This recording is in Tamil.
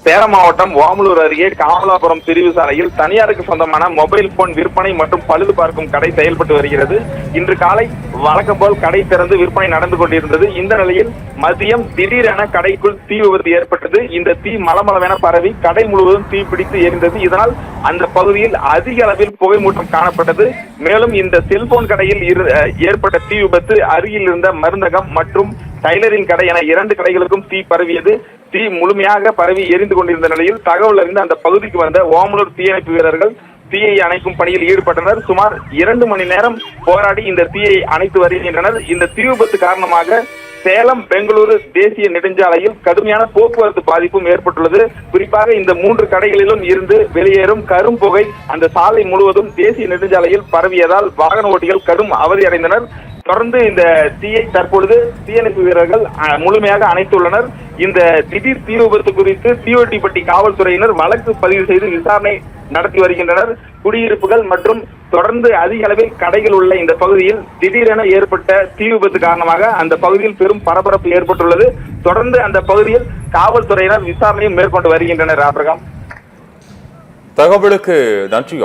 சேலம் மாவட்டம் ஓமலூர் அருகே காமலாபுரம் பிரிவு சாலையில் தனியாருக்கு சொந்தமான மொபைல் போன் விற்பனை மற்றும் பழுது பார்க்கும் கடை செயல்பட்டு வருகிறது. இன்று காலை வழக்கம் போல் கடை திறந்து விற்பனை நடந்து கொண்டிருந்தது. இந்த நிலையில் மதியம் திடீரென கடைக்குள் தீ விபத்து ஏற்பட்டது. இந்த தீ மளமளவென பரவி கடை முழுவதும் தீ பிடித்து எரிந்தது. இதனால் அந்த பகுதியில் அதிக அளவில் புகை மூட்டம் காணப்பட்டது. மேலும் இந்த செல்போன் கடையில் ஏற்பட்ட தீ விபத்து அருகில் இருந்த மருந்தகம் மற்றும் டைலரிங் கடை என 2 கடைகளுக்கும் தீ பரவியது. தீ முழுமையாக பரவி எரிந்து கொண்டிருந்த நிலையில் தகவல் அறிந்து அந்த பகுதிக்கு வந்த ஓமலூர் தீயணைப்பு வீரர்கள் தீயை அணைக்கும் பணியில் ஈடுபட்டனர். சுமார் 2 மணி நேரம் போராடி இந்த தீயை அணைத்து வருகின்றனர். இந்த தீ விபத்து காரணமாக சேலம் பெங்களூரு தேசிய நெடுஞ்சாலையில் கடுமையான போக்குவரத்து பாதிப்பும் ஏற்பட்டுள்ளது. குறிப்பாக இந்த 3 கடைகளிலும் இருந்து வெளியேறும் கரும்புகை அந்த சாலை முழுவதும் தேசிய நெடுஞ்சாலையில் பரவியதால் வாகன ஓட்டிகள் கடும் அவதி அடைந்தனர். தொடர்ந்து இந்த தீயை தற்பொழுது தீயணைப்பு வீரர்கள் முழுமையாக அணைத்துள்ளனர். இந்த திடீர் தீ விபத்து குறித்து தீவட்டிப்பட்டி காவல்துறையினர் வழக்கு பதிவு செய்து விசாரணை நடத்தி வருகின்றனர். குடியிருப்புகள் மற்றும் தொடர்ந்து அதிக அளவில் கடைகள் உள்ள இந்த பகுதியில் திடீரென ஏற்பட்ட தீ விபத்து காரணமாக அந்த பகுதியில் பெரும் பரபரப்பு ஏற்பட்டுள்ளது. தொடர்ந்து அந்த பகுதியில் காவல்துறையினர் விசாரணையும் மேற்கொண்டு வருகின்றனர். ஆபிரகாம், தகவலுக்கு நன்றி.